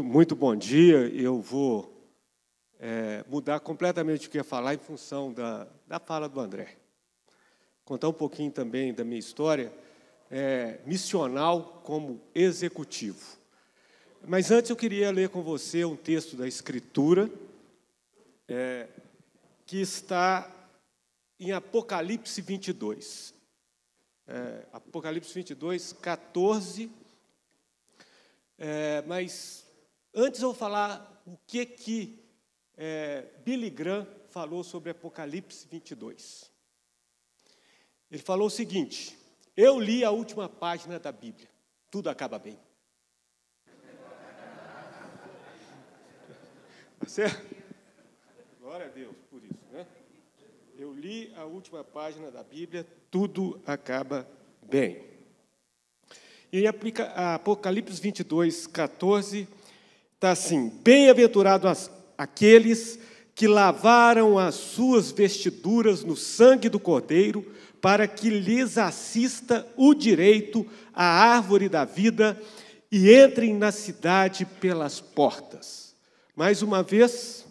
muito bom dia. Eu vou mudar completamente o que eu ia falar em função da fala do André. Contar um pouquinho também da minha história missional como executivo. Mas antes eu queria ler com você um texto da Escritura que está em Apocalipse 22. Apocalipse 22, 14. Mas antes eu vou falar o que Billy Graham falou sobre Apocalipse 22. Ele falou o seguinte: eu li a última página da Bíblia, tudo acaba bem. Tá certo? Glória a Deus por isso, né? Eu li a última página da Bíblia, tudo acaba bem. E em Apocalipse 22, 14, está assim: bem-aventurados aqueles que lavaram as suas vestiduras no sangue do Cordeiro, para que lhes assista o direito à árvore da vida e entrem na cidade pelas portas. Mais uma vez,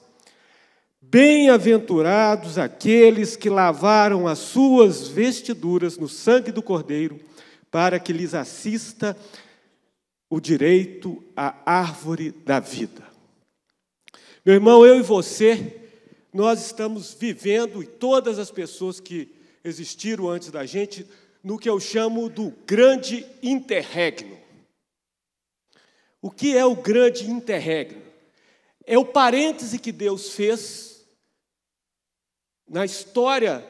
bem-aventurados aqueles que lavaram as suas vestiduras no sangue do Cordeiro, para que lhes assista o direito à árvore da vida. Meu irmão, eu e você, nós estamos vivendo, e todas as pessoas que existiram antes da gente, no que eu chamo do grande interregno. O que é o grande interregno? É o parêntese que Deus fez na história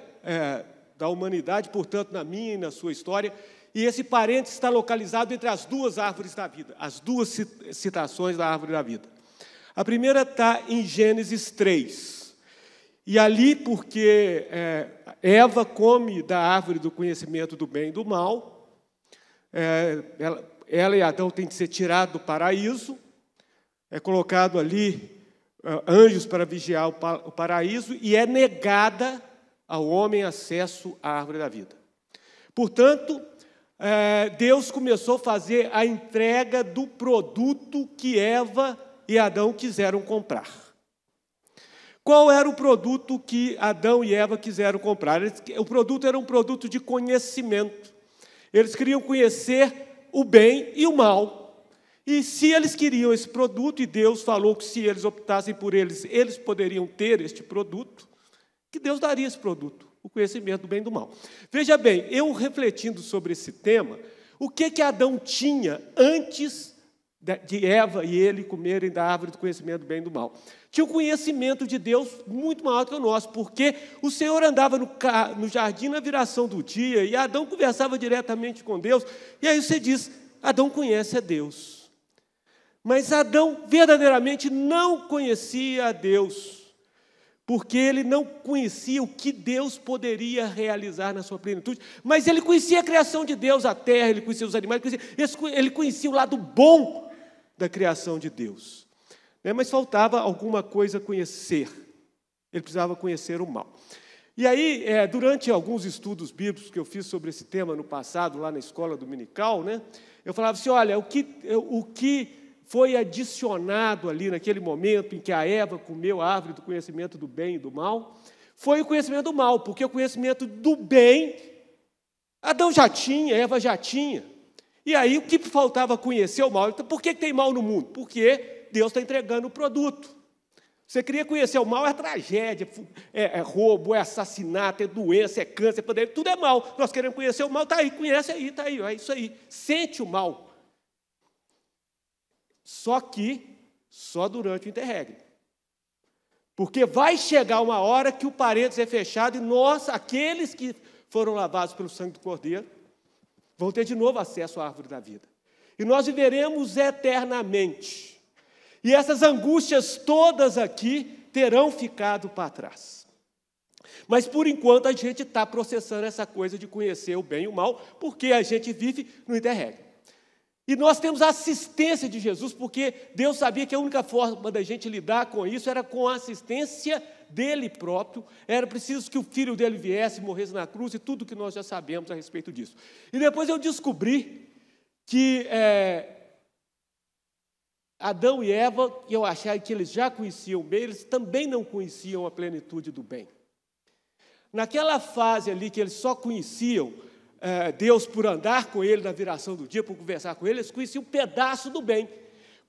da humanidade, portanto, na minha e na sua história, e esse parêntese está localizado entre as duas árvores da vida, as duas citações da árvore da vida. A primeira está em Gênesis 3. E ali, porque Eva come da árvore do conhecimento do bem e do mal, ela e Adão têm que ser tirados do paraíso, é colocado ali anjos para vigiar o paraíso, e é negada ao homem acesso à árvore da vida. Portanto, Deus começou a fazer a entrega do produto que Eva e Adão quiseram comprar. Qual era o produto que Adão e Eva quiseram comprar? O produto era um produto de conhecimento. Eles queriam conhecer o bem e o mal. E se eles queriam esse produto, e Deus falou que se eles optassem por eles poderiam ter este produto, que Deus daria esse produto, o conhecimento do bem e do mal. Veja bem, eu refletindo sobre esse tema, o que Adão tinha antes de Eva e ele comerem da árvore do conhecimento do bem e do mal? Tinha um conhecimento de Deus muito maior que o nosso, porque o Senhor andava no jardim na viração do dia, e Adão conversava diretamente com Deus, e aí você diz: Adão conhece a Deus. Mas Adão verdadeiramente não conhecia a Deus, porque ele não conhecia o que Deus poderia realizar na sua plenitude, mas ele conhecia a criação de Deus, a terra, ele conhecia os animais, ele conhecia o lado bom da criação de Deus. Mas faltava alguma coisa a conhecer, ele precisava conhecer o mal. E aí, durante alguns estudos bíblicos que eu fiz sobre esse tema no passado, lá na escola dominical, eu falava assim: olha, o que foi adicionado ali naquele momento em que a Eva comeu a árvore do conhecimento do bem e do mal, foi o conhecimento do mal, porque o conhecimento do bem, Adão já tinha, Eva já tinha. E aí o que faltava conhecer o mal? Então, por que tem mal no mundo? Porque Deus está entregando o produto. Você queria conhecer o mal, é tragédia, é roubo, é assassinato, é doença, é câncer, é pandemia, tudo é mal. Nós queremos conhecer o mal, está aí, conhece aí, está aí, é isso aí. Sente o mal. Só que, só durante o interregno. Porque vai chegar uma hora que o parênteses é fechado e nós, aqueles que foram lavados pelo sangue do Cordeiro, vão ter de novo acesso à árvore da vida. E nós viveremos eternamente. E essas angústias todas aqui terão ficado para trás. Mas, por enquanto, a gente está processando essa coisa de conhecer o bem e o mal, porque a gente vive no interregno. E nós temos a assistência de Jesus, porque Deus sabia que a única forma da gente lidar com isso era com a assistência dele próprio. Era preciso que o filho dele viesse, morresse na cruz, e tudo que nós já sabemos a respeito disso. E depois eu descobri que Adão e Eva, eu achava que eles já conheciam bem, eles também não conheciam a plenitude do bem. Naquela fase ali que eles só conheciam Deus por andar com Ele na viração do dia, por conversar com Ele, eles conheciam um pedaço do bem.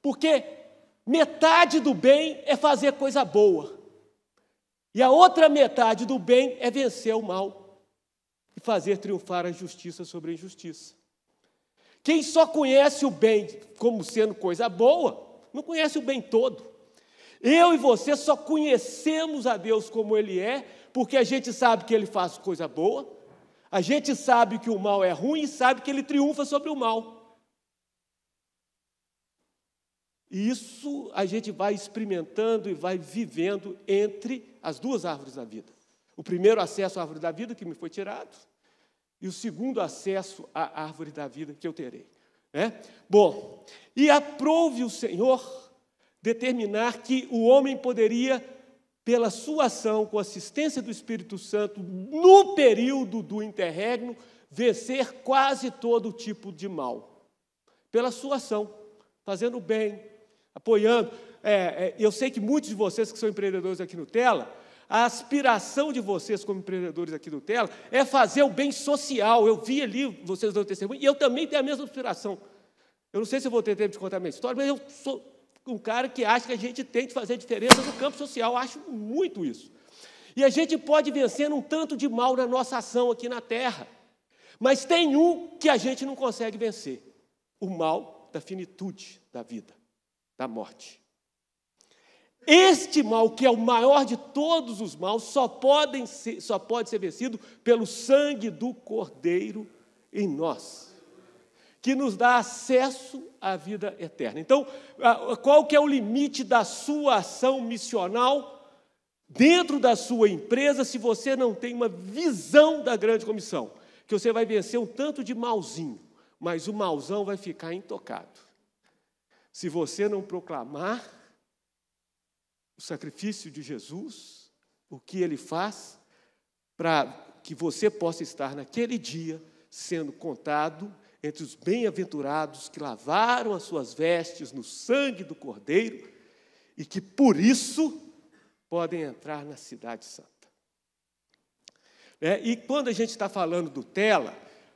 Porque metade do bem é fazer coisa boa. E a outra metade do bem é vencer o mal e fazer triunfar a justiça sobre a injustiça. Quem só conhece o bem como sendo coisa boa, não conhece o bem todo. Eu e você só conhecemos a Deus como Ele é, porque a gente sabe que Ele faz coisa boa, a gente sabe que o mal é ruim e sabe que Ele triunfa sobre o mal. E isso a gente vai experimentando e vai vivendo entre as duas árvores da vida. O primeiro acesso à árvore da vida que me foi tirado, e o segundo acesso à árvore da vida que eu terei. Bom, e aprouve o Senhor determinar que o homem poderia, pela sua ação, com assistência do Espírito Santo, no período do interregno, vencer quase todo tipo de mal. Pela sua ação, fazendo bem, apoiando. Eu sei que muitos de vocês que são empreendedores aqui no Tela, a aspiração de vocês como empreendedores aqui do Tela é fazer o bem social. Eu vi ali, vocês dão testemunho, e eu também tenho a mesma aspiração. Eu não sei se eu vou ter tempo de contar a minha história, mas eu sou um cara que acha que a gente tem que fazer diferença no campo social. Eu acho muito isso. E a gente pode vencer um tanto de mal na nossa ação aqui na Terra. Mas tem um que a gente não consegue vencer. O mal da finitude da vida, da morte. Este mal, que é o maior de todos os maus, só pode ser vencido pelo sangue do Cordeiro em nós, que nos dá acesso à vida eterna. Então, qual que é o limite da sua ação missional dentro da sua empresa se você não tem uma visão da grande comissão? Que você vai vencer um tanto de malzinho, mas o malzão vai ficar intocado. Se você não proclamar o sacrifício de Jesus, o que Ele faz, para que você possa estar naquele dia sendo contado entre os bem-aventurados que lavaram as suas vestes no sangue do Cordeiro e que, por isso, podem entrar na cidade santa. E quando a gente está falando do Tela,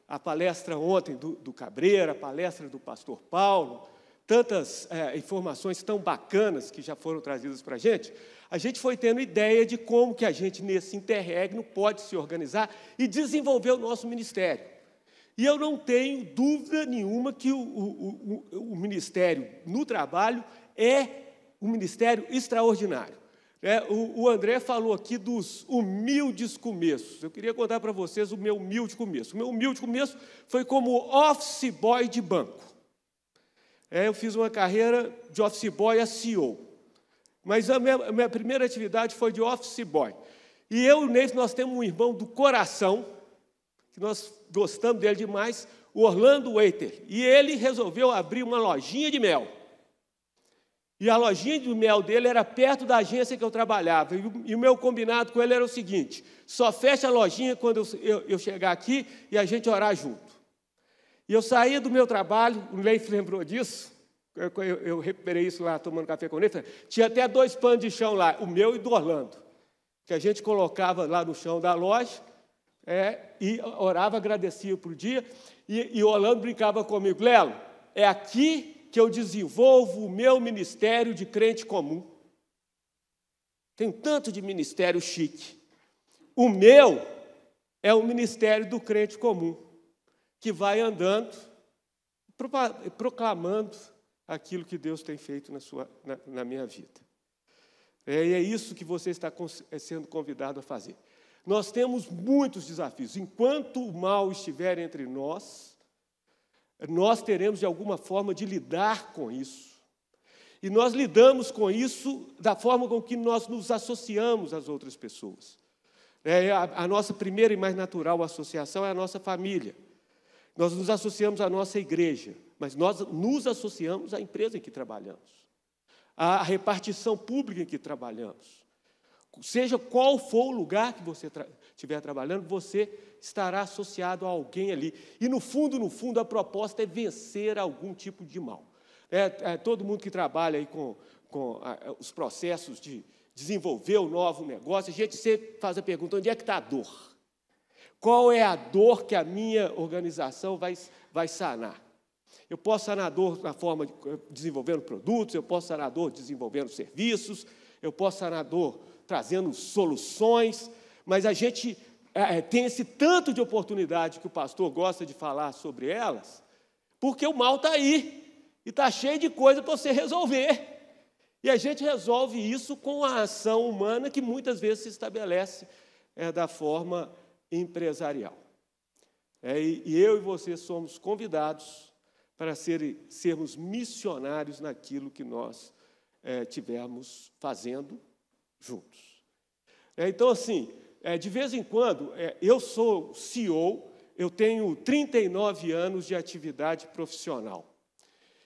a palestra ontem do Cabreira, a palestra do pastor Paulo, tantas informações tão bacanas que já foram trazidas para a gente foi tendo ideia de como que a gente, nesse interregno, pode se organizar e desenvolver o nosso ministério. E eu não tenho dúvida nenhuma que o ministério no trabalho é um ministério extraordinário. O André falou aqui dos humildes começos. Eu queria contar para vocês o meu humilde começo. O meu humilde começo foi como office boy de banco. Eu fiz uma carreira de office boy a CEO. Mas a minha primeira atividade foi de office boy. E eu e o Neif, nós temos um irmão do coração, que nós gostamos dele demais, o Orlando Waiter. E ele resolveu abrir uma lojinha de mel. E a lojinha de mel dele era perto da agência que eu trabalhava. E o meu combinado com ele era o seguinte: só fecha a lojinha quando eu chegar aqui e a gente orar junto. E eu saí do meu trabalho, o Neif lembrou disso, eu recuperei isso lá tomando café com o Neif, tinha até 2 panos de chão lá, o meu e do Orlando, que a gente colocava lá no chão da loja, e orava, agradecia por dia, e o Orlando brincava comigo: Lelo, é aqui que eu desenvolvo o meu ministério de crente comum. Tem tanto de ministério chique. O meu é o ministério do crente comum, que vai andando, proclamando aquilo que Deus tem feito na minha vida. E é isso que você está sendo convidado a fazer. Nós temos muitos desafios. Enquanto o mal estiver entre nós teremos, de alguma forma, de lidar com isso. E nós lidamos com isso da forma com que nós nos associamos às outras pessoas. A nossa primeira e mais natural associação é a nossa família. Nós nos associamos à nossa igreja, mas nós nos associamos à empresa em que trabalhamos, à repartição pública em que trabalhamos. Seja qual for o lugar que você estiver trabalhando, você estará associado a alguém ali. E, no fundo, a proposta é vencer algum tipo de mal. Todo mundo que trabalha aí com os processos de desenvolver um novo negócio, a gente sempre faz a pergunta, onde é que está a dor? Qual é a dor que a minha organização vai sanar? Eu posso sanar a dor na forma de desenvolvendo produtos, eu posso sanar a dor desenvolvendo serviços, eu posso sanar a dor trazendo soluções, mas a gente tem esse tanto de oportunidade que o pastor gosta de falar sobre elas, porque o mal está aí, e está cheio de coisa para você resolver. E a gente resolve isso com a ação humana que muitas vezes se estabelece da forma empresarial. E eu e você somos convidados para sermos missionários naquilo que nós estivermos fazendo juntos. Então, assim, de vez em quando, eu sou CEO, eu tenho 39 anos de atividade profissional,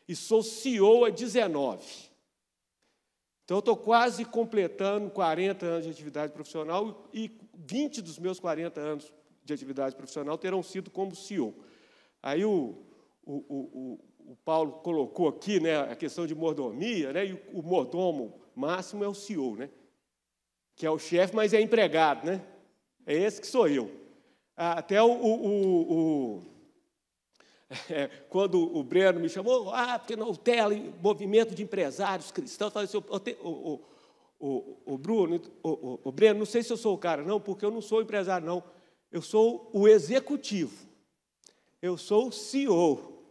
e sou CEO há 19. Então, eu estou quase completando 40 anos de atividade profissional e 20 dos meus 40 anos de atividade profissional terão sido como CEO. Aí o Paulo colocou aqui, né, a questão de mordomia, né, e o mordomo máximo é o CEO, né, que é o chefe, mas é empregado, né? É esse que sou eu. Até quando o Breno me chamou, porque não tem movimento de empresários cristãos, eu falei assim, Breno, não sei se eu sou o cara, não, porque eu não sou empresário, não. Eu sou o executivo. Eu sou o CEO.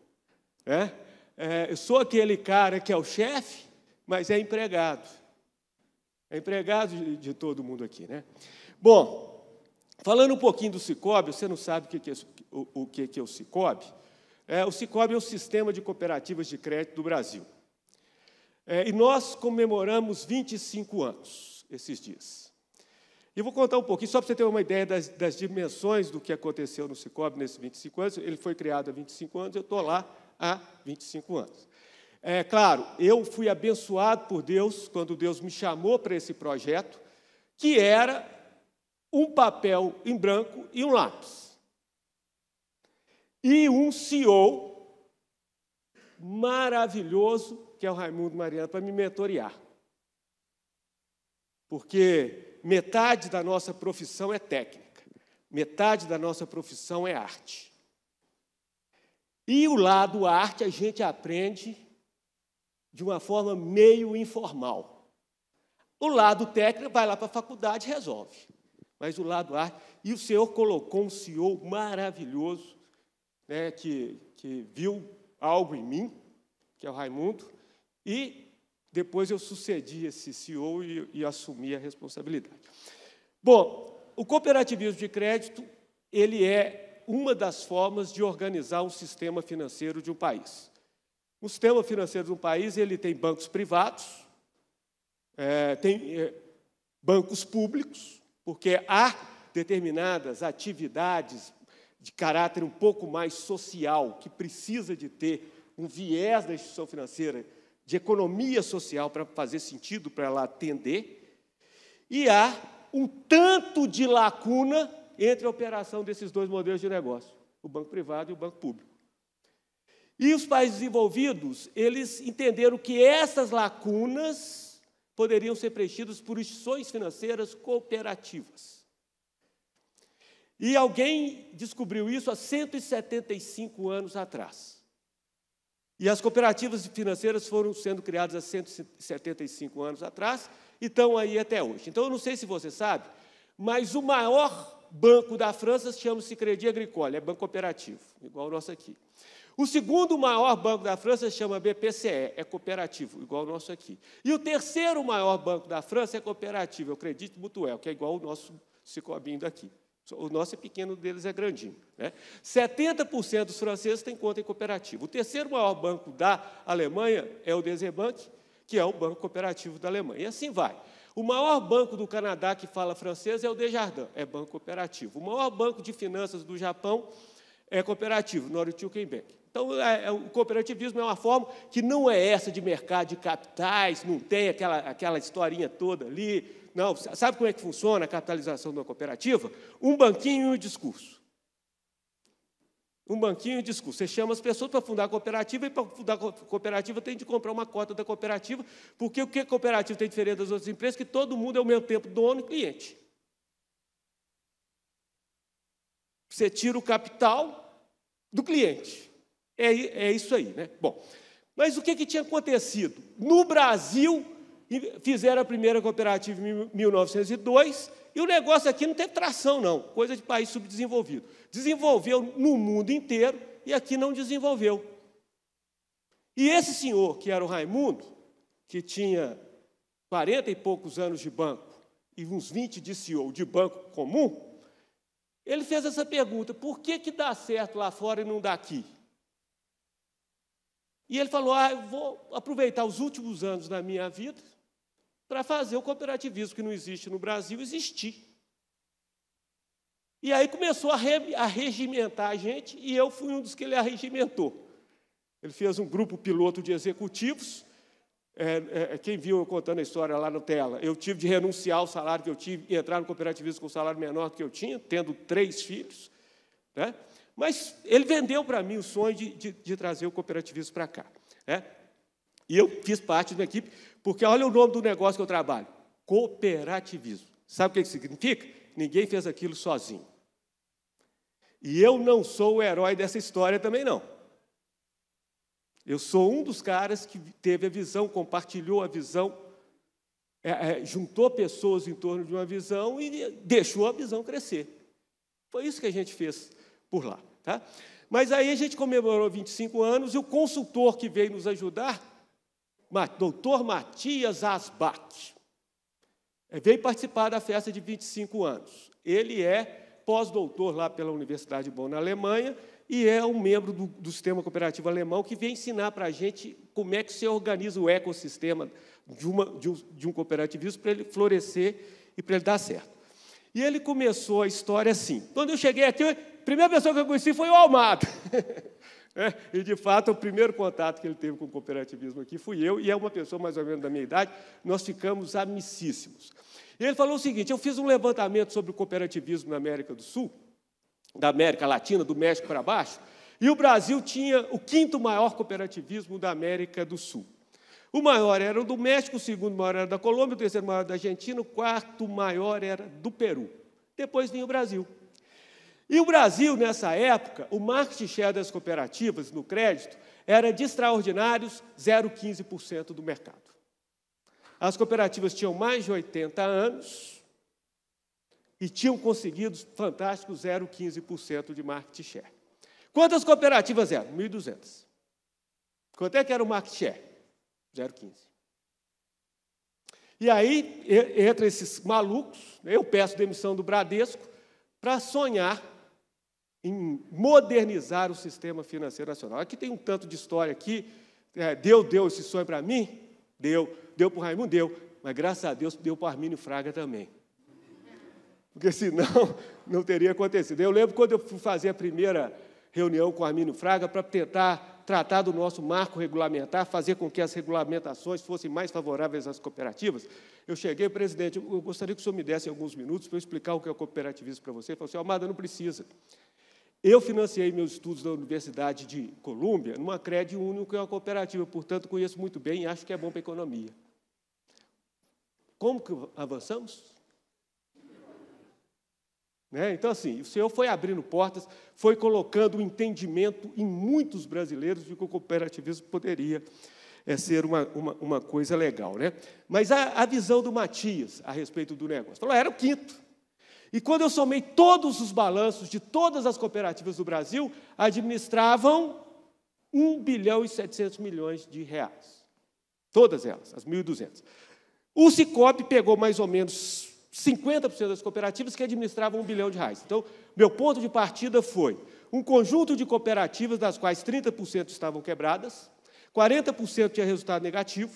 Eu sou aquele cara que é o chefe, mas é empregado. É empregado de todo mundo aqui, né? Bom, falando um pouquinho do Sicoob, você não sabe o que é o Sicoob? O Sicoob é o Sistema de Cooperativas de Crédito do Brasil. E nós comemoramos 25 anos esses dias. E vou contar um pouquinho, só para você ter uma ideia das dimensões do que aconteceu no Sicoob nesses 25 anos. Ele foi criado há 25 anos, eu estou lá há 25 anos. Claro, eu fui abençoado por Deus quando Deus me chamou para esse projeto, que era um papel em branco e um lápis. E um CEO maravilhoso, que é o Raimundo Mariano, para me mentorear. Porque metade da nossa profissão é técnica, metade da nossa profissão é arte. E o lado arte a gente aprende de uma forma meio informal. O lado técnico vai lá para a faculdade e resolve. Mas o lado arte... E o Senhor colocou um CEO maravilhoso, né, que viu algo em mim, que é o Raimundo, e depois eu sucedi esse CEO e assumi a responsabilidade. Bom, o cooperativismo de crédito, ele é uma das formas de organizar o sistema financeiro de um país. O sistema financeiro de um país, ele tem bancos privados, tem bancos públicos, porque há determinadas atividades de caráter um pouco mais social, que precisa de ter um viés da instituição financeira, de economia social, para fazer sentido para ela atender, e há um tanto de lacuna entre a operação desses dois modelos de negócio, o banco privado e o banco público. E os países desenvolvidos, eles entenderam que essas lacunas poderiam ser preenchidas por instituições financeiras cooperativas. E alguém descobriu isso há 175 anos atrás. E as cooperativas financeiras foram sendo criadas há 175 anos atrás e estão aí até hoje. Então, eu não sei se você sabe, mas o maior banco da França chama-se Crédit Agricole, é banco cooperativo, igual o nosso aqui. O segundo maior banco da França chama BPCE, é cooperativo, igual o nosso aqui. E o terceiro maior banco da França é cooperativo, é o Crédit Mutuel, que é igual o nosso Sicoob daqui. O nosso é pequeno, o deles é grandinho, né? 70% dos franceses têm conta em cooperativa. O terceiro maior banco da Alemanha é o DZ Bank, que é o banco cooperativo da Alemanha. E assim vai. O maior banco do Canadá que fala francês é o Desjardins, é banco cooperativo. O maior banco de finanças do Japão é cooperativo, North-Chuken Bank. Então, o cooperativismo é uma forma que não é essa de mercado de capitais, não tem aquela historinha toda ali. Não, sabe como é que funciona a capitalização de uma cooperativa? Um banquinho e um discurso. Um banquinho de discurso. Você chama as pessoas para fundar a cooperativa, e para fundar a cooperativa tem de comprar uma cota da cooperativa, porque o que a cooperativa tem diferente das outras empresas? Que todo mundo é ao mesmo tempo dono e cliente. Você tira o capital do cliente. É isso aí, né? Bom, mas o que tinha acontecido? No Brasil, fizeram a primeira cooperativa em 1902, e o negócio aqui não teve tração, não, coisa de país subdesenvolvido. Desenvolveu no mundo inteiro e aqui não desenvolveu. E esse senhor, que era o Raimundo, que tinha 40 e poucos anos de banco e uns 20 de CEO de banco comum, ele fez essa pergunta: por que dá certo lá fora e não dá aqui? E ele falou: eu vou aproveitar os últimos anos da minha vida para fazer o cooperativismo, que não existe no Brasil, existir. E aí começou a regimentar a gente, e eu fui um dos que ele arregimentou. Ele fez um grupo piloto de executivos. Quem viu eu contando a história lá na tela, eu tive de renunciar ao salário que eu tive e entrar no cooperativismo com um salário menor do que eu tinha, tendo 3 filhos. Né? Mas ele vendeu para mim o sonho de trazer o cooperativismo para cá. Né? E eu fiz parte da equipe, porque olha o nome do negócio que eu trabalho: cooperativismo. Sabe o que isso significa? Ninguém fez aquilo sozinho. E eu não sou o herói dessa história também, não. Eu sou um dos caras que teve a visão, compartilhou a visão, juntou pessoas em torno de uma visão e deixou a visão crescer. Foi isso que a gente fez por lá. Tá? Mas aí a gente comemorou 25 anos e o consultor que veio nos ajudar, doutor Matias Asbach, veio participar da festa de 25 anos. Ele é pós-doutor lá pela Universidade de Bonn, na Alemanha, e é um membro do sistema cooperativo alemão que vem ensinar para a gente como é que se organiza o ecossistema de um cooperativismo para ele florescer e para ele dar certo. E ele começou a história assim. Quando eu cheguei aqui, a primeira pessoa que eu conheci foi o Almada. E, de fato, o primeiro contato que ele teve com o cooperativismo aqui fui eu, e é uma pessoa mais ou menos da minha idade, nós ficamos amicíssimos. E ele falou o seguinte: eu fiz um levantamento sobre o cooperativismo na América do Sul, da América Latina, do México para baixo, e o Brasil tinha o 5º maior cooperativismo da América do Sul. O maior era o do México, o 2º maior era da Colômbia, o 3º maior da Argentina, o 4º maior era do Peru. Depois vinha o Brasil. E o Brasil, nessa época, o market share das cooperativas no crédito era de extraordinários 0,15% do mercado. As cooperativas tinham mais de 80 anos e tinham conseguido fantásticos 0,15% de market share. Quantas cooperativas eram? 1.200. Quanto é que era o market share? 0,15. E aí, entre esses malucos, eu peço demissão do Bradesco para sonhar em modernizar o sistema financeiro nacional. Aqui tem um tanto de história aqui. Deu esse sonho para mim? Deu para o Raimundo? Deu. Mas, graças a Deus, deu para o Armínio Fraga também. Porque, senão, não teria acontecido. Eu lembro quando eu fui fazer a primeira reunião com o Armínio Fraga para tentar tratar do nosso marco regulamentar, fazer com que as regulamentações fossem mais favoráveis às cooperativas. Eu cheguei, presidente, eu gostaria que o senhor me desse alguns minutos para eu explicar o que é o cooperativismo para você. Ele falou assim: Almada, não precisa. Eu financiei meus estudos na Universidade de Colômbia numa Crédito Único, que é uma cooperativa, portanto, conheço muito bem e acho que é bom para a economia. Como que avançamos? Então, assim, o senhor foi abrindo portas, foi colocando o entendimento em muitos brasileiros de que o cooperativismo poderia ser uma coisa legal. Né? Mas a visão do Matias a respeito do negócio, falou: era o 5º. E quando eu somei todos os balanços de todas as cooperativas do Brasil, administravam 1 bilhão e 700 milhões de reais. Todas elas, as 1.200. O Sicope pegou mais ou menos 50% das cooperativas que administravam 1 bilhão de reais. Então, meu ponto de partida foi um conjunto de cooperativas, das quais 30% estavam quebradas, 40% tinha resultado negativo,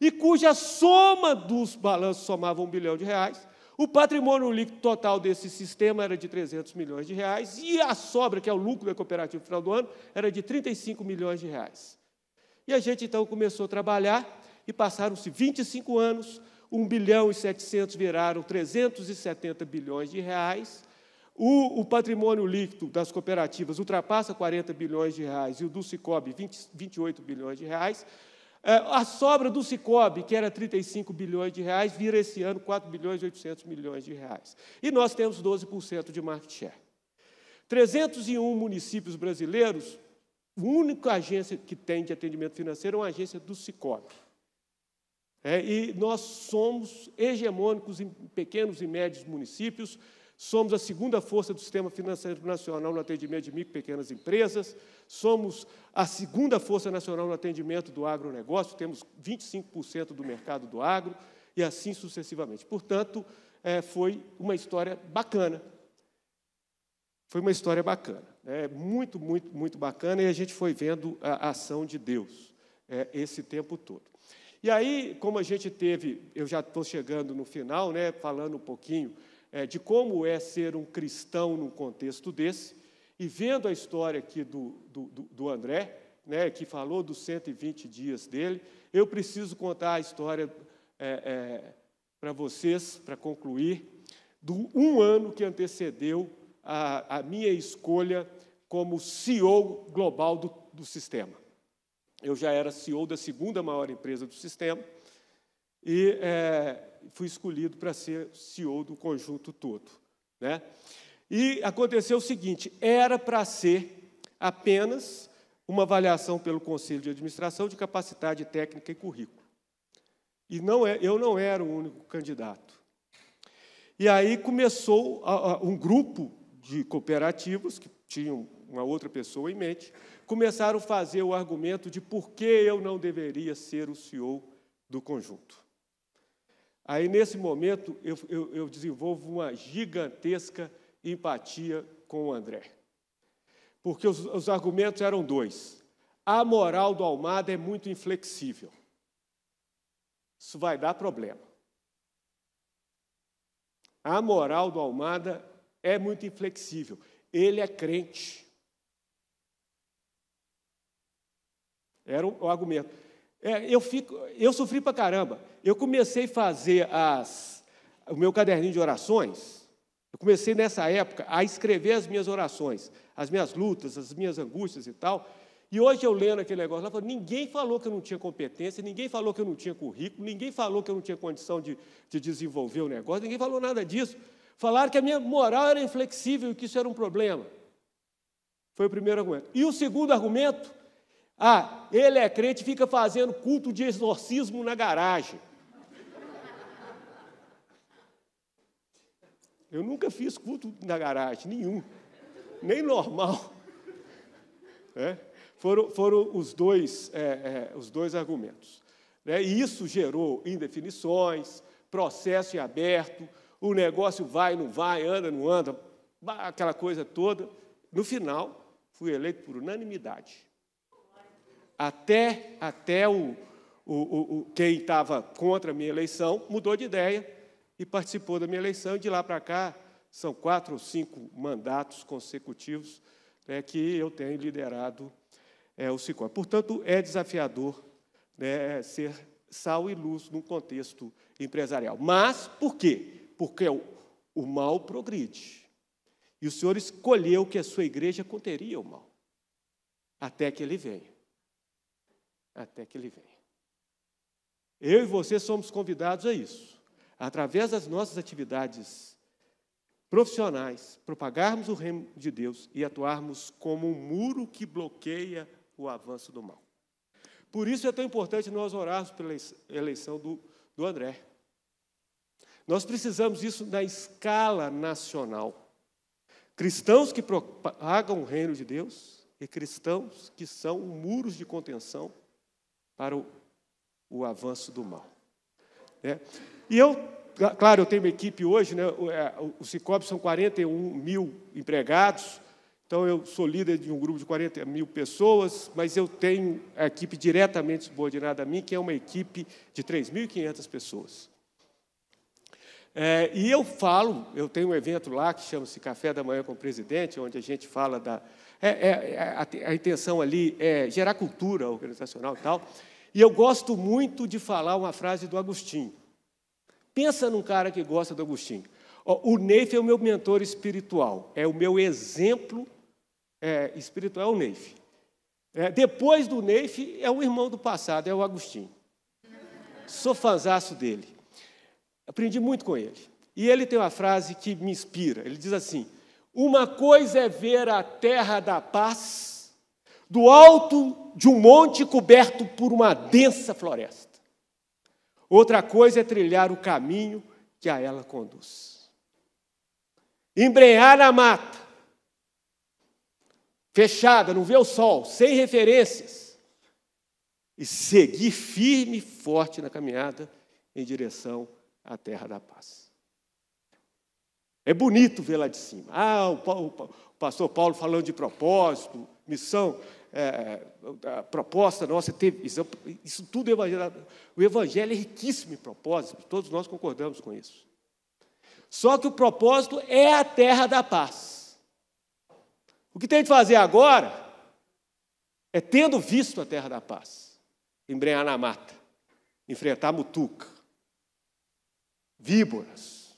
e cuja soma dos balanços somava 1 bilhão de reais. O patrimônio líquido total desse sistema era de 300 milhões de reais, e a sobra, que é o lucro da cooperativa no final do ano, era de 35 milhões de reais. E a gente, então, começou a trabalhar, e passaram-se 25 anos, 1 bilhão e 700 viraram 370 bilhões de reais, O patrimônio líquido das cooperativas ultrapassa 40 bilhões de reais e o do Sicob 28 bilhões de reais. A sobra do Sicob, que era 35 bilhões de reais, vira esse ano 4 bilhões e 800 milhões de reais. E nós temos 12% de market share. 301 municípios brasileiros, a única agência que tem de atendimento financeiro é uma agência do Sicob. E nós somos hegemônicos em pequenos e médios municípios, somos a segunda força do sistema financeiro nacional no atendimento de micro e pequenas empresas, somos a segunda força nacional no atendimento do agronegócio, temos 25% do mercado do agro, e assim sucessivamente. Portanto, foi uma história bacana. Foi uma história bacana, muito, muito, muito bacana, e a gente foi vendo a ação de Deus esse tempo todo. E aí, como a gente teve, eu já estou chegando no final, falando um pouquinho de como é ser um cristão num contexto desse, e vendo a história aqui do André, que falou dos 120 dias dele, eu preciso contar a história para vocês, para concluir, do um ano que antecedeu a minha escolha como CEO global do sistema. Eu já era CEO da segunda maior empresa do sistema e fui escolhido para ser CEO do conjunto todo. E aconteceu o seguinte, era para ser apenas uma avaliação pelo Conselho de Administração de capacidade técnica e currículo. E eu não era o único candidato. E aí começou um grupo de cooperativas, que tinham uma outra pessoa em mente, começaram a fazer o argumento de por que eu não deveria ser o CEO do conjunto. Aí, nesse momento, eu desenvolvo uma gigantesca empatia com o André. Porque os argumentos eram dois. A moral do Almada é muito inflexível. Isso vai dar problema. A moral do Almada é muito inflexível. Ele é crente. Era o argumento. Eu sofri pra caramba. Eu comecei a fazer o meu caderninho de orações. Eu comecei, nessa época, a escrever as minhas orações, as minhas lutas, as minhas angústias e tal. E hoje, eu lendo aquele negócio, lá, ninguém falou que eu não tinha competência, ninguém falou que eu não tinha currículo, ninguém falou que eu não tinha condição de desenvolver o negócio, ninguém falou nada disso. Falaram que a minha moral era inflexível e que isso era um problema. Foi o primeiro argumento. E o segundo argumento, ele é crente e fica fazendo culto de exorcismo na garagem. Eu nunca fiz culto na garagem, nenhum, nem normal. Foram os dois argumentos. E isso gerou indefinições, processo em aberto, o negócio vai, não vai, anda, não anda, aquela coisa toda. No final, fui eleito por unanimidade. Até quem estava contra a minha eleição mudou de ideia e participou da minha eleição, e de lá para cá são 4 ou 5 mandatos consecutivos que eu tenho liderado o Sicob. Portanto, é desafiador ser sal e luz num contexto empresarial. Mas, por quê? Porque o mal progride. E o Senhor escolheu que a sua igreja conteria o mal, até que ele venha. Até que ele venha. Eu e você somos convidados a isso. Através das nossas atividades profissionais, propagarmos o reino de Deus e atuarmos como um muro que bloqueia o avanço do mal. Por isso é tão importante nós orarmos pela eleição do André. Nós precisamos disso na escala nacional. Cristãos que propagam o reino de Deus e cristãos que são muros de contenção para o avanço do mal. E claro, eu tenho uma equipe hoje, o Sicob são 41 mil empregados, então eu sou líder de um grupo de 40 mil pessoas, mas eu tenho a equipe diretamente subordinada a mim, que é uma equipe de 3.500 pessoas. E eu tenho um evento lá que chama-se Café da Manhã com o Presidente, onde a gente fala a intenção ali é gerar cultura organizacional e tal, e eu gosto muito de falar uma frase do Agostinho. Pensa num cara que gosta do Agostinho. O Neif é o meu mentor espiritual, é o meu exemplo espiritual, é o Neif. Depois do Neif, é um irmão do passado, é o Agostinho. Sou fãzaço dele. Aprendi muito com ele. E ele tem uma frase que me inspira. Ele diz assim: uma coisa é ver a terra da paz do alto de um monte coberto por uma densa floresta. Outra coisa é trilhar o caminho que a ela conduz. Embrenhar na mata, fechada, não vê o sol, sem referências, e seguir firme e forte na caminhada em direção à terra da paz. É bonito ver lá de cima. O pastor Paulo falando de propósito, missão, a proposta nossa teve isso tudo é evangelho. O evangelho é riquíssimo em propósito, todos nós concordamos com isso. Só que o propósito é a terra da paz. O que tem de fazer agora é, tendo visto a terra da paz, embrenhar na mata, enfrentar mutuca, víboras,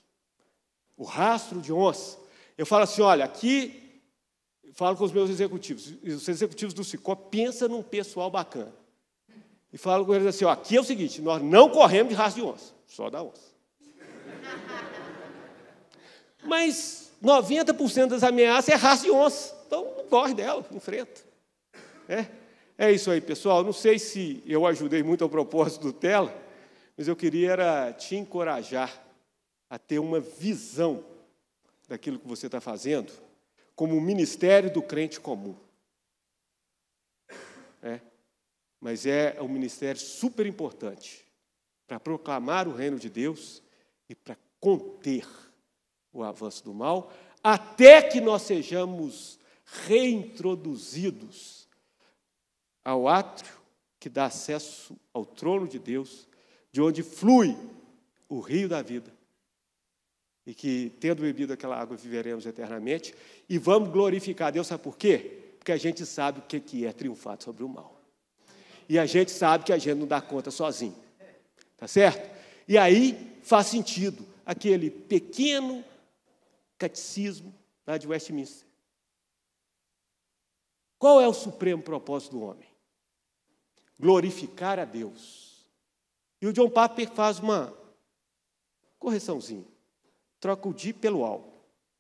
o rastro de onça. Eu falo assim, olha, aqui, eu falo com os meus executivos, os executivos do Sicop, pensa num pessoal bacana. E falo com eles assim, ó, aqui é o seguinte, nós não corremos de rastro de onça, só da onça. Mas 90% das ameaças é raça de onça. Então, não corre dela, enfrenta. É isso aí, pessoal. Não sei se eu ajudei muito ao propósito do Tela, mas eu queria te encorajar a ter uma visão daquilo que você está fazendo como o ministério do crente comum. Mas é um ministério super importante para proclamar o reino de Deus e para conter o avanço do mal, até que nós sejamos reintroduzidos ao átrio que dá acesso ao trono de Deus, de onde flui o rio da vida, e que, tendo bebido aquela água, viveremos eternamente, e vamos glorificar a Deus, sabe por quê? Porque a gente sabe o que é triunfar sobre o mal. E a gente sabe que a gente não dá conta sozinho. Tá certo? E aí faz sentido aquele pequeno catecismo lá de Westminster. Qual é o supremo propósito do homem? Glorificar a Deus. E o John Piper faz uma correçãozinha. Troca o de pelo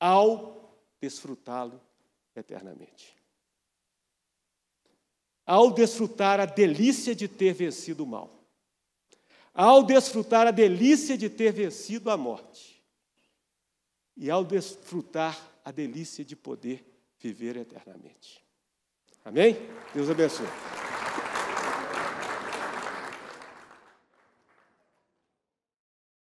ao desfrutá-lo eternamente. Ao desfrutar a delícia de ter vencido o mal. Ao desfrutar a delícia de ter vencido a morte. E ao desfrutar a delícia de poder viver eternamente. Amém? Deus abençoe.